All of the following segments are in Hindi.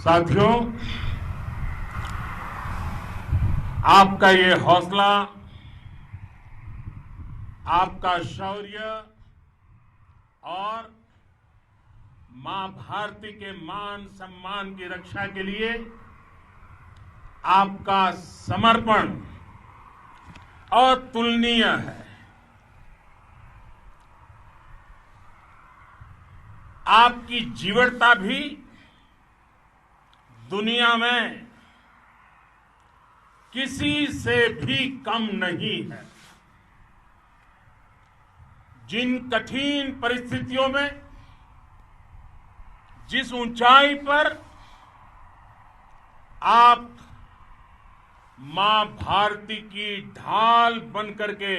साथियों, आपका ये हौसला, आपका शौर्य और मां भारती के मान सम्मान की रक्षा के लिए आपका समर्पण अतुलनीय है। आपकी जीवटता भी दुनिया में किसी से भी कम नहीं है। जिन कठिन परिस्थितियों में, जिस ऊंचाई पर आप मां भारती की ढाल बन करके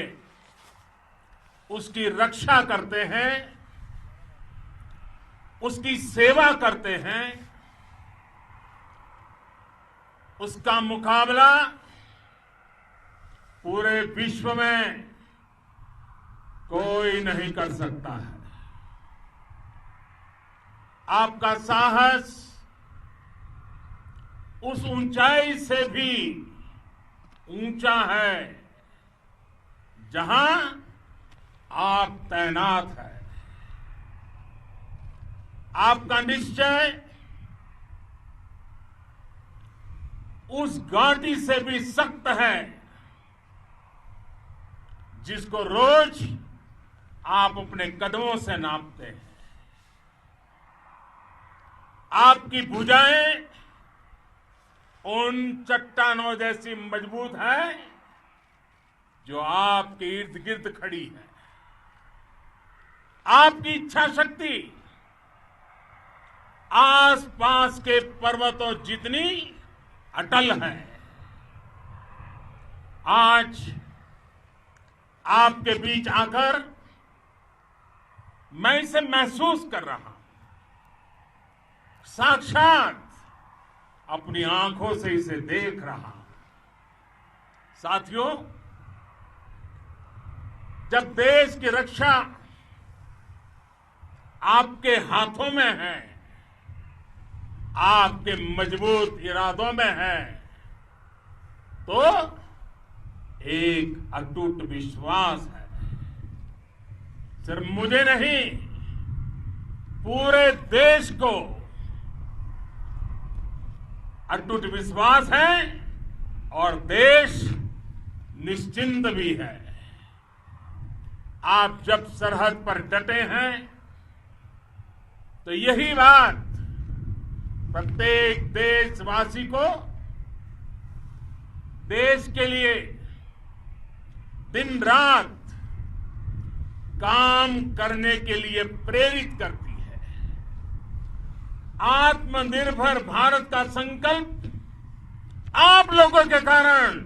उसकी रक्षा करते हैं, उसकी सेवा करते हैं, उसका मुकाबला पूरे विश्व में कोई नहीं कर सकता है। आपका साहस उस ऊंचाई से भी ऊंचा है जहां आप तैनात हैं। आपका निश्चय उस घाटी से भी सख्त है जिसको रोज आप अपने कदमों से नापते हैं। आपकी भुजाएं उन चट्टानों जैसी मजबूत है जो आपके इर्द गिर्द खड़ी है। आपकी इच्छा शक्ति आसपास के पर्वतों जितनी अटल है। आज आपके बीच आकर मैं इसे महसूस कर रहा हूं, साक्षात अपनी आंखों से इसे देख रहा हूं। साथियों, जब देश की रक्षा आपके हाथों में है, आपके मजबूत इरादों में है, तो एक अटूट विश्वास है। सिर्फ मुझे नहीं, पूरे देश को अटूट विश्वास है और देश निश्चिंत भी है। आप जब सरहद पर डटे हैं तो यही बात प्रत्येक देशवासी को देश के लिए दिन रात काम करने के लिए प्रेरित करती है। आत्मनिर्भर भारत का संकल्प आप लोगों के कारण,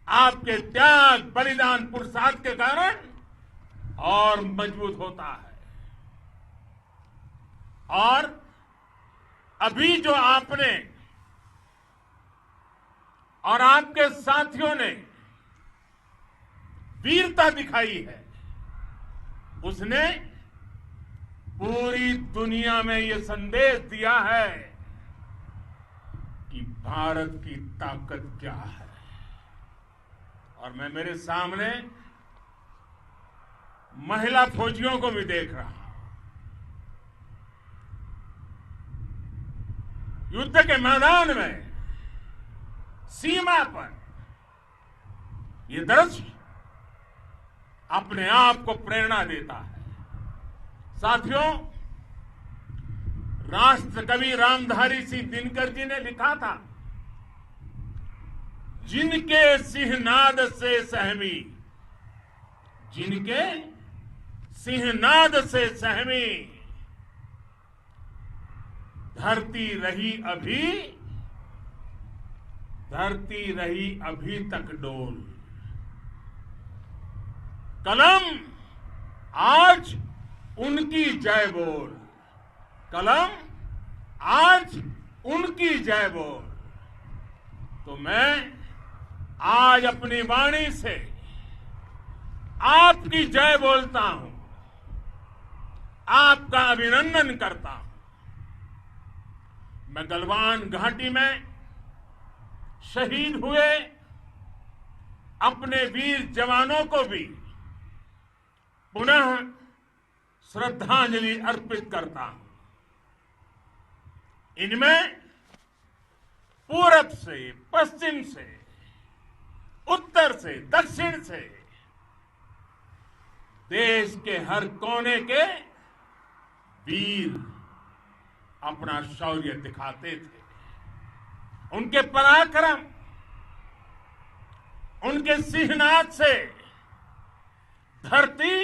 आपके त्याग, बलिदान, पुरुषार्थ के कारण और मजबूत होता है। और अभी जो आपने और आपके साथियों ने वीरता दिखाई है, उसने पूरी दुनिया में यह संदेश दिया है कि भारत की ताकत क्या है। और मैं मेरे सामने महिला फौजियों को भी देख रहा हूं। युद्ध के मैदान में, सीमा पर यह दृश्य अपने आप को प्रेरणा देता है। साथियों, राष्ट्र कवि रामधारी सिंह दिनकर जी ने लिखा था, जिनके सिंहनाद से सहमी, जिनके सिंहनाद से सहमी, धरती रही अभी तक डोल। कलम आज उनकी जय बोल, कलम आज उनकी जय बोल। तो मैं आज अपनी वाणी से आपकी जय बोलता हूं, आपका अभिनंदन करता हूं। मैं गलवान घाटी में शहीद हुए अपने वीर जवानों को भी पुनः श्रद्धांजलि अर्पित करता हूं। इनमें पूरब से, पश्चिम से, उत्तर से, दक्षिण से देश के हर कोने के वीर अपना शौर्य दिखाते थे। उनके पराक्रम, उनके सिंहनाद से धरती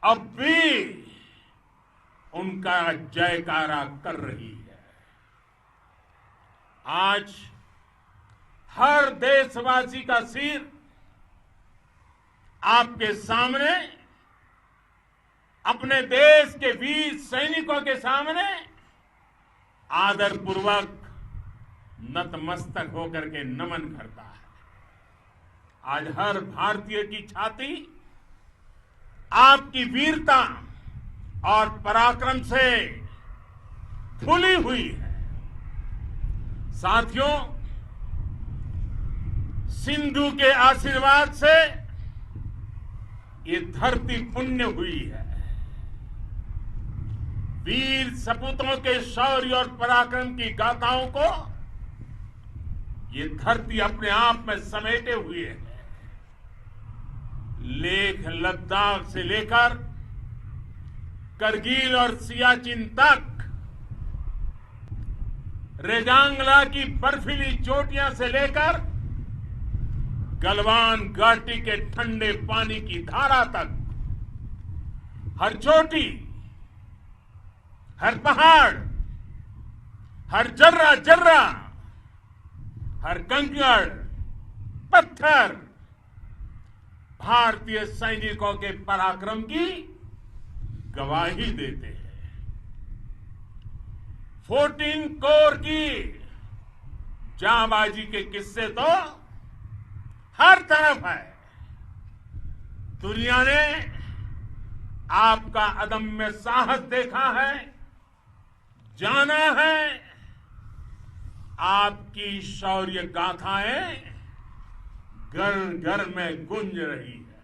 अब भी उनका जयकारा कर रही है। आज हर देशवासी का सिर आपके सामने, अपने देश के वीर सैनिकों के सामने आदरपूर्वक नतमस्तक होकर के नमन करता है। आज हर भारतीय की छाती आपकी वीरता और पराक्रम से फूली हुई है। साथियों, सिंधु के आशीर्वाद से ये धरती पुण्य हुई है। वीर सपूतों के शौर्य और पराक्रम की गाथाओं को ये धरती अपने आप में समेटे हुए है। लेह लद्दाख से लेकर करगिल और सियाचिन तक, रेजांगला की बर्फीली चोटियां से लेकर गलवान घाटी के ठंडे पानी की धारा तक, हर चोटी, हर पहाड़, हर जर्रा जर्रा, हर कंकड़ पत्थर भारतीय सैनिकों के पराक्रम की गवाही देते हैं। 14 कोर की जांबाजी के किस्से तो हर तरफ है। दुनिया ने आपका अदम्य साहस देखा है, जाना है। आपकी शौर्य गाथाएं घर घर में गूंज रही है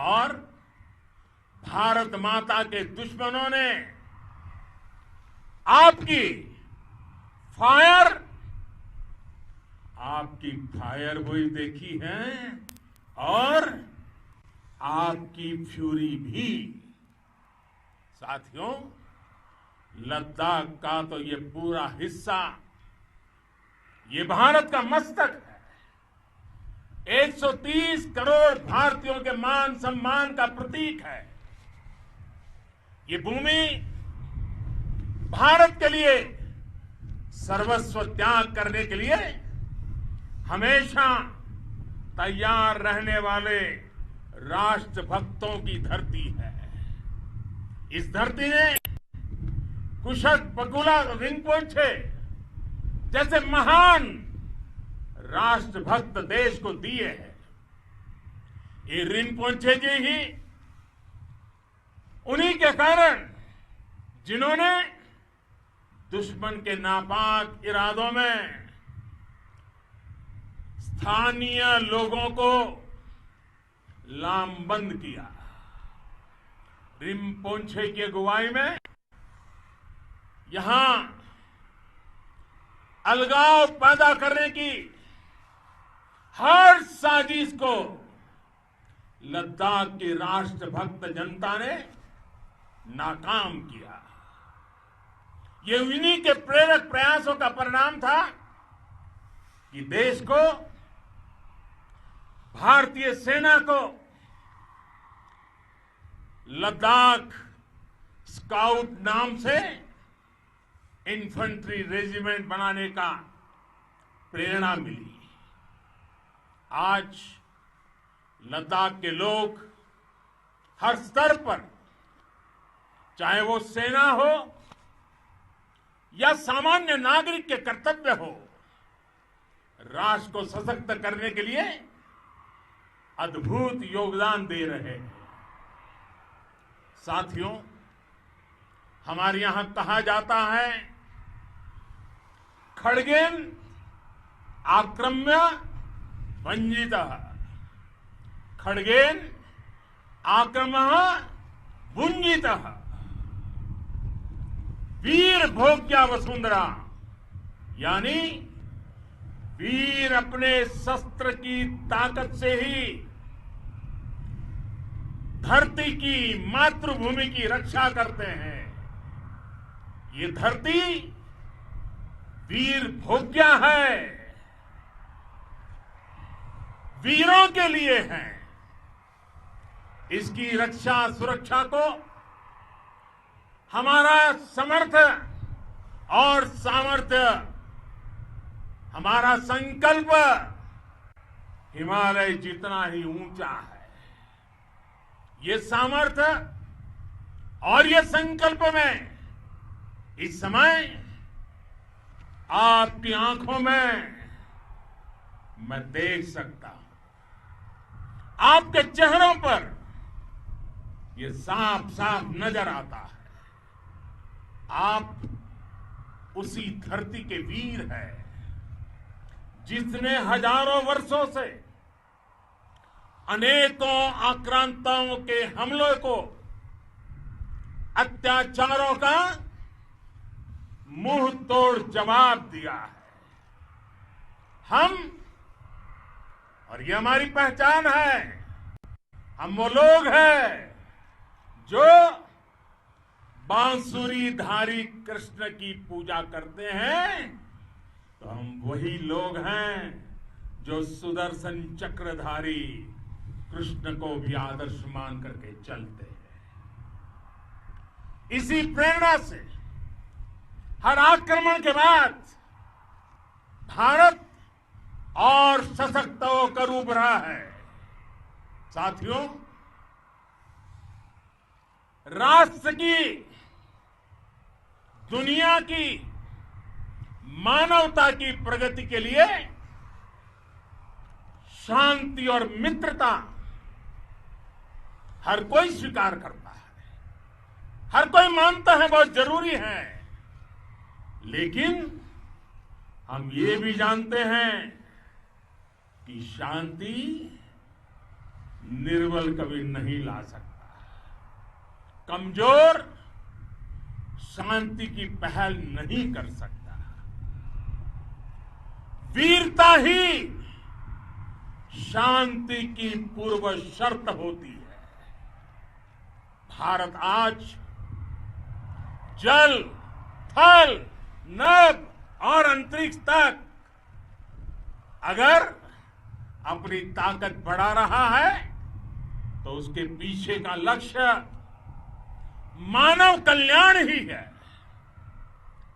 और भारत माता के दुश्मनों ने आपकी फायर हुई देखी है और आपकी फ्यूरी भी। साथियों, लद्दाख का तो ये पूरा हिस्सा ये भारत का मस्तक है। 130 करोड़ भारतीयों के मान सम्मान का प्रतीक है। ये भूमि भारत के लिए सर्वस्व त्याग करने के लिए हमेशा तैयार रहने वाले राष्ट्रभक्तों की धरती है। इस धरती ने कुशक बकुला रिंपोचे जैसे महान राष्ट्रभक्त देश को दिए हैं। ये रिंपोचे जी ही उन्हीं के कारण जिन्होंने दुश्मन के नापाक इरादों में स्थानीय लोगों को लामबंद किया। रिंपोचे की अगुवाई में यहां अलगाव पैदा करने की हर साजिश को लद्दाख की राष्ट्रभक्त जनता ने नाकाम किया। ये उन्हीं के प्रेरक प्रयासों का परिणाम था कि देश को, भारतीय सेना को लद्दाख स्काउट नाम से इन्फेंट्री रेजिमेंट बनाने का प्रेरणा मिली। आज लद्दाख के लोग हर स्तर पर, चाहे वो सेना हो या सामान्य नागरिक के कर्तव्य हो, राष्ट्र को सशक्त करने के लिए अद्भुत योगदान दे रहे हैं। साथियों, हमारे यहां कहा जाता है खड्गेन आक्रम्य भञ्जितः, खड्गेन आक्रमः भुञ्जितः, वीर भोग्या वसुंधरा, यानी वीर अपने शस्त्र की ताकत से ही धरती की, मातृभूमि की रक्षा करते हैं। ये धरती वीर भोग्या है, वीरों के लिए है। इसकी रक्षा सुरक्षा को हमारा समर्थ और सामर्थ्य, हमारा संकल्प हिमालय जितना ही ऊंचा है। ये सामर्थ्य और ये संकल्प में इस समय आपकी आंखों में मैं देख सकता हूं, आपके चेहरों पर ये साफ साफ नजर आता है। आप उसी धरती के वीर हैं जिसने हजारों वर्षों से अनेकों आक्रांताओं के हमलों को, अत्याचारों का मुंह तोड़ जवाब दिया है। हम, और ये हमारी पहचान है, हम वो लोग हैं जो बांसुरीधारी कृष्ण की पूजा करते हैं, तो हम वही लोग हैं जो सुदर्शन चक्रधारी कृष्ण को भी आदर्श मान करके चलते हैं। इसी प्रेरणा से हर आक्रमण के बाद भारत और सशक्त होकर उभरा है। साथियों, राष्ट्र की, दुनिया की, मानवता की प्रगति के लिए शांति और मित्रता हर कोई स्वीकार करता है, हर कोई मानता है बहुत जरूरी है। लेकिन हम ये भी जानते हैं कि शांति निर्बल कभी नहीं ला सकता। कमजोर शांति की पहल नहीं कर सकता। वीरता ही शांति की पूर्व शर्त होती है। भारत आज जल, थल, नभ और अंतरिक्ष तक अगर अपनी ताकत बढ़ा रहा है तो उसके पीछे का लक्ष्य मानव कल्याण ही है।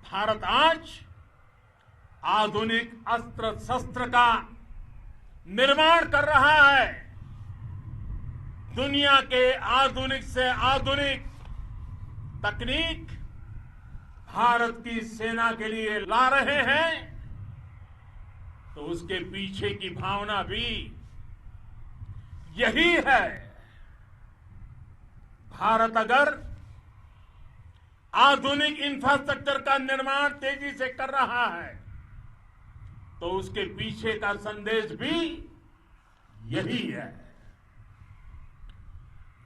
भारत आज आधुनिक अस्त्र शस्त्र का निर्माण कर रहा है। दुनिया के आधुनिक से आधुनिक तकनीक भारत की सेना के लिए ला रहे हैं, तो उसके पीछे की भावना भी यही है। भारत अगर आधुनिक इंफ्रास्ट्रक्चर का निर्माण तेजी से कर रहा है तो उसके पीछे का संदेश भी यही है।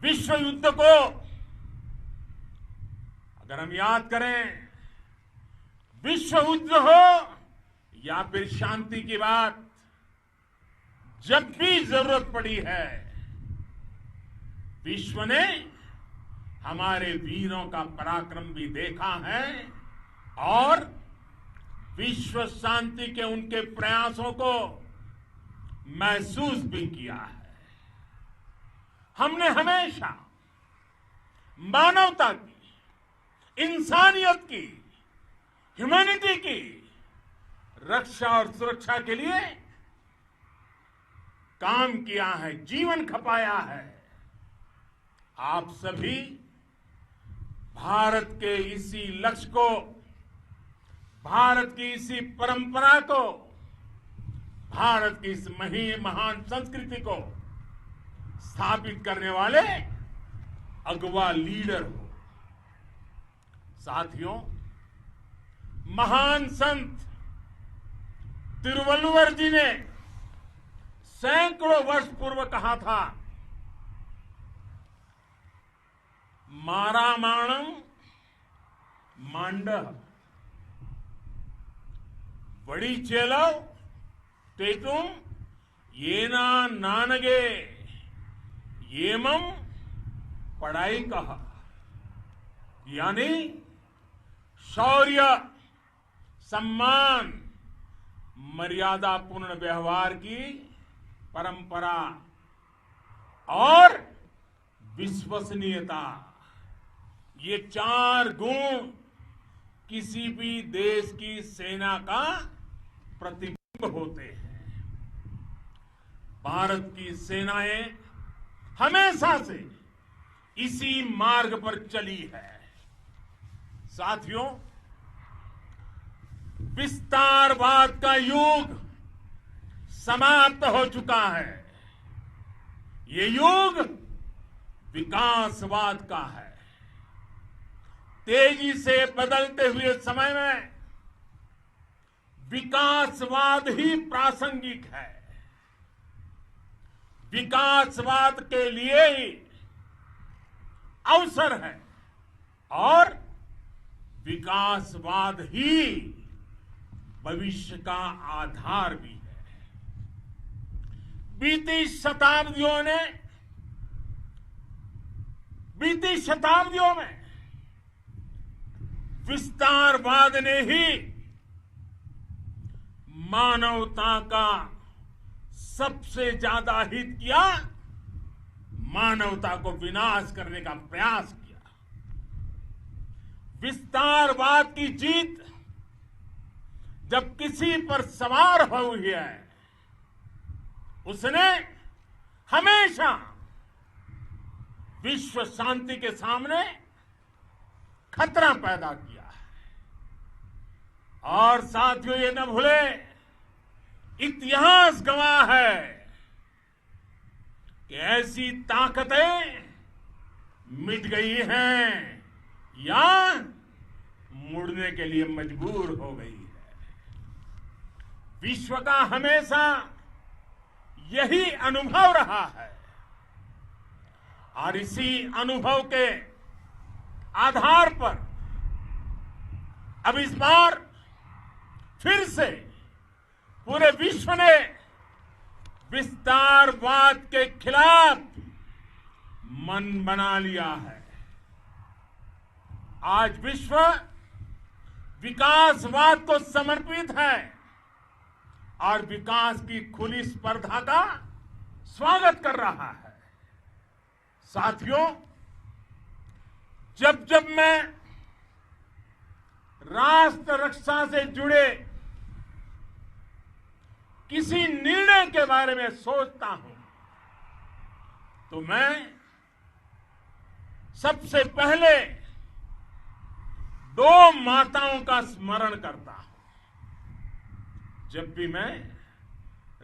विश्व युद्ध को अगर हम याद करें, विश्व युद्ध हो या फिर शांति की बात, जब भी जरूरत पड़ी है विश्व ने हमारे वीरों का पराक्रम भी देखा है और विश्व शांति के उनके प्रयासों को महसूस भी किया है। हमने हमेशा मानवता की, इंसानियत की, ह्यूमैनिटी की रक्षा और सुरक्षा के लिए काम किया है, जीवन खपाया है। आप सभी भारत के इसी लक्ष्य को, भारत की इसी परंपरा को, भारत की इस महान संस्कृति को स्थापित करने वाले अगवा लीडर हो। साथियों, महान संत तिरुवल्लुवर जी ने सैकड़ों वर्ष पूर्व कहा था, मारामाणम मांडह वड़ी चेलव तेतुम येना नानगे येमम पढ़ाई कहा। यानी शौर्य, सम्मान, मर्यादा पूर्ण व्यवहार की परंपरा और विश्वसनीयता, ये 4 गुण किसी भी देश की सेना का प्रतिबिंब होते हैं। भारत की सेनाएं हमेशा से इसी मार्ग पर चली है। साथियों, विस्तारवाद का युग समाप्त हो चुका है। ये युग विकासवाद का है। तेजी से बदलते हुए समय में विकासवाद ही प्रासंगिक है। विकासवाद के लिए ही अवसर है और विकासवाद ही भविष्य का आधार भी है। बीती शताब्दियों में विस्तारवाद ने ही मानवता का सबसे ज्यादा हित किया, मानवता को विनाश करने का प्रयास किया। विस्तारवाद की जीत जब किसी पर सवार हुई है, उसने हमेशा विश्व शांति के सामने खतरा पैदा किया है। और साथियों, ये न भूले, इतिहास गवाह है कि ऐसी ताकतें मिट गई हैं या मुड़ने के लिए मजबूर हो गई है। विश्व का हमेशा यही अनुभव रहा है और इसी अनुभव के आधार पर अब इस बार फिर से पूरे विश्व ने विस्तारवाद के खिलाफ मन बना लिया है। आज विश्व विकासवाद को समर्पित है और विकास की खुली स्पर्धा का स्वागत कर रहा है। साथियों, जब जब मैं राष्ट्र रक्षा से जुड़े किसी निर्णय के बारे में सोचता हूं तो मैं सबसे पहले 2 माताओं का स्मरण करता हूं। जब भी मैं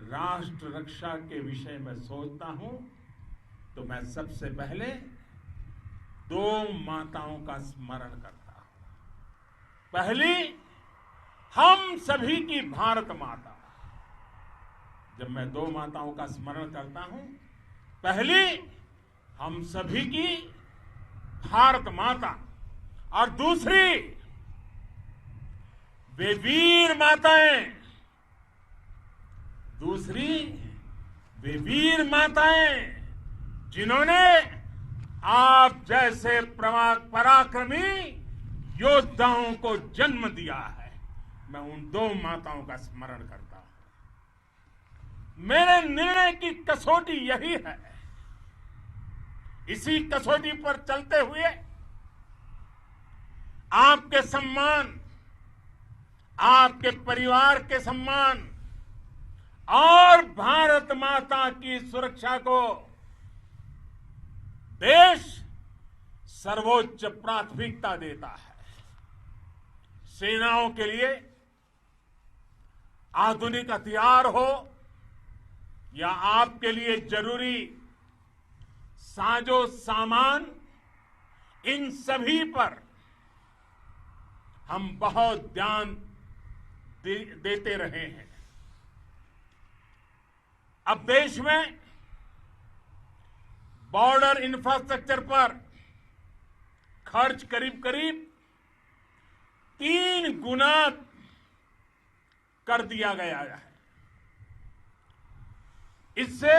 राष्ट्र रक्षा के विषय में सोचता हूं तो मैं सबसे पहले 2 माताओं का स्मरण करता हूं। पहली, हम सभी की भारत माता। जब मैं 2 माताओं का स्मरण करता हूं, पहली हम सभी की भारत माता और दूसरी वे वीर माताएं, जिन्होंने आप जैसे पराक्रमी योद्धाओं को जन्म दिया है। मैं उन 2 माताओं का स्मरण करता हूं। मेरे निर्णय की कसौटी यही है। इसी कसौटी पर चलते हुए आपके सम्मान, आपके परिवार के सम्मान और भारत माता की सुरक्षा को देश सर्वोच्च प्राथमिकता देता है। सेनाओं के लिए आधुनिक हथियार हो या आपके लिए जरूरी साजो सामान, इन सभी पर हम बहुत ध्यान देते रहे हैं। अब देश में बॉर्डर इंफ्रास्ट्रक्चर पर खर्च करीब करीब 3 गुना कर दिया गया है। इससे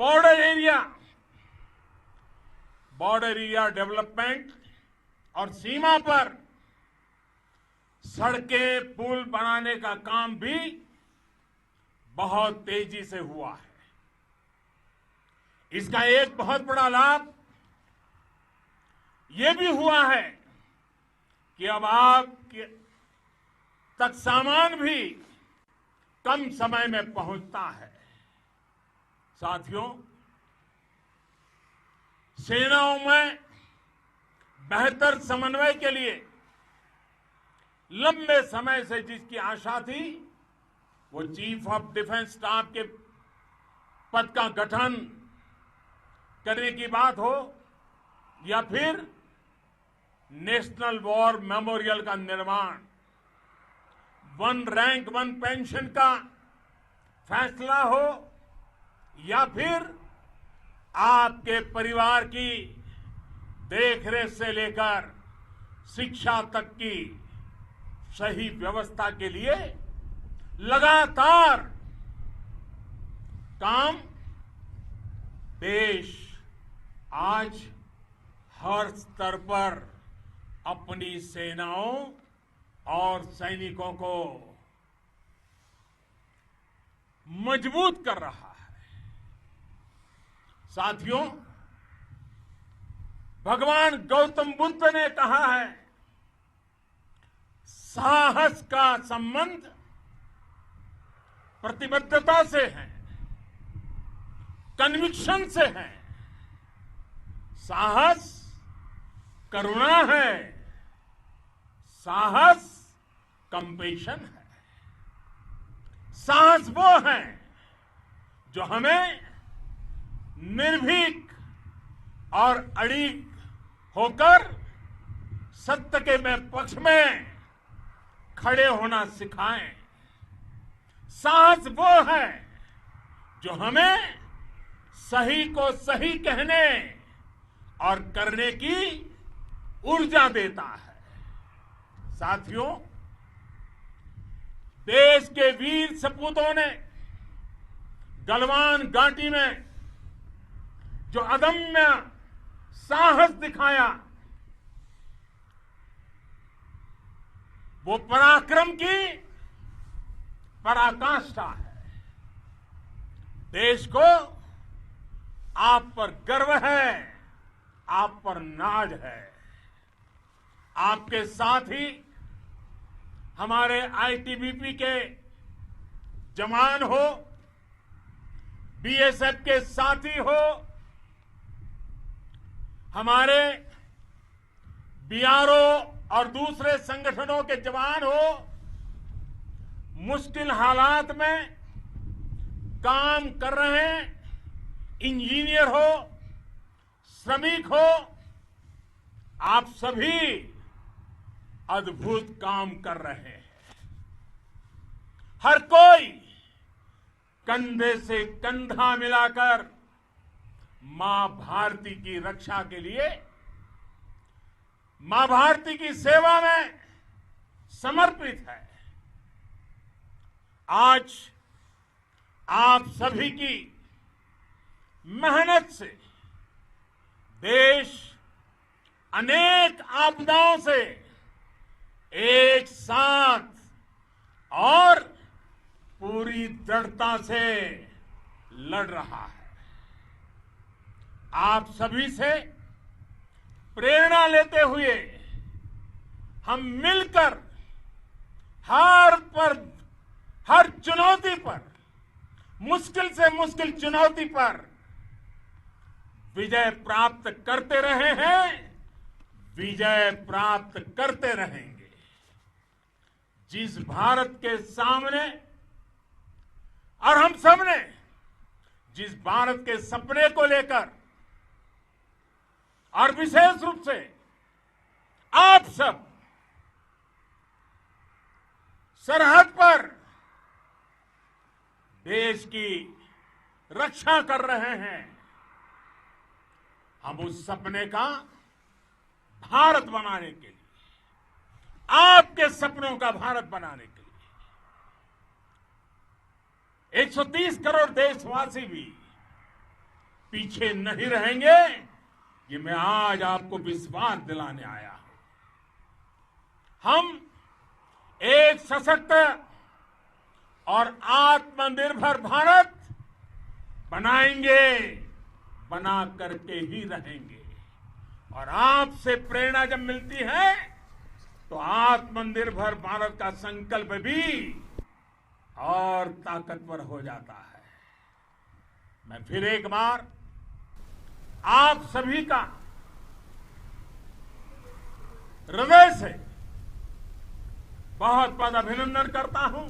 बॉर्डर एरिया डेवलपमेंट और सीमा पर सड़कें पुल बनाने का काम भी बहुत तेजी से हुआ है। इसका एक बहुत बड़ा लाभ ये भी हुआ है कि अब आप तक सामान भी कम समय में पहुंचता है। साथियों, सेनाओं में बेहतर समन्वय के लिए लंबे समय से जिसकी आशा थी, वो चीफ ऑफ डिफेंस स्टाफ के पद का गठन करने की बात हो या फिर नेशनल वॉर मेमोरियल का निर्माण, 1 रैंक 1 पेंशन का फैसला हो या फिर आपके परिवार की देखरेख से लेकर शिक्षा तक की सही व्यवस्था के लिए लगातार काम देश आज हर स्तर पर अपनी सेनाओं और सैनिकों को मजबूत कर रहा है। साथियों, भगवान गौतम बुद्ध ने कहा है, साहस का संबंध प्रतिबद्धता से है, कन्विक्शन से है। साहस करुणा है, साहस कंपेशन है। साहस वो है जो हमें निर्भीक और अड़िग होकर सत्य के पक्ष में खड़े होना सिखाएं। साहस वो है जो हमें सही को सही कहने और करने की ऊर्जा देता है। साथियों, देश के वीर सपूतों ने गलवान घाटी में जो अदम्य साहस दिखाया, वो पराक्रम की पराकाष्ठा है। देश को आप पर गर्व है, आप पर नाज है। आपके साथ ही हमारे आईटीबीपी के जवान हो, बीएसएफ के साथी हो, हमारे बीआरओ और दूसरे संगठनों के जवान हो, मुश्किल हालात में काम कर रहे हैं, इंजीनियर हो, श्रमिक हो, आप सभी अद्भुत काम कर रहे हैं। हर कोई कंधे से कंधा मिलाकर मां भारती की रक्षा के लिए, मां भारती की सेवा में समर्पित है। आज आप सभी की मेहनत से देश अनेक आपदाओं से एक साथ और पूरी दृढ़ता से लड़ रहा है। आप सभी से प्रेरणा लेते हुए हम मिलकर हर चुनौती पर, मुश्किल से मुश्किल चुनौती पर विजय प्राप्त करते रहे हैं, विजय प्राप्त करते रहेंगे। जिस भारत के सामने और हम सबने जिस भारत के सपने को लेकर और विशेष रूप से आप सब सरहद पर देश की रक्षा कर रहे हैं, हम उस सपने का भारत बनाने के लिए, आपके सपनों का भारत बनाने के लिए 130 करोड़ देशवासी भी पीछे नहीं रहेंगे, ये मैं आज आपको विश्वास दिलाने आया हूं। हम एक सशक्त और आत्मनिर्भर भारत बनाएंगे, बना करके ही रहेंगे। और आपसे प्रेरणा जब मिलती है तो आत्मनिर्भर भारत का संकल्प भी और ताकतवर हो जाता है। मैं फिर एक बार आप सभी का हृदय से बहुत बहुत अभिनंदन करता हूं,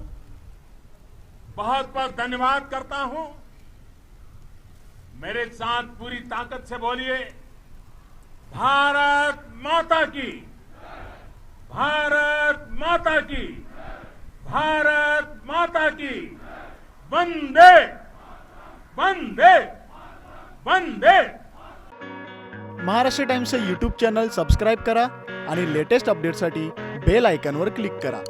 बहुत बहुत धन्यवाद करता हूं। मेरे साथ पूरी ताकत से बोलिए, भारत माता की, भारत माता की, भारत माता की, वंदे वंदे वंदे। महाराष्ट्र टाइम्सचं यूट्यूब चॅनल सबस्क्राईब करा आणि लेटेस्ट अपडेटसाठी बेल आयकॉनवर क्लिक करा।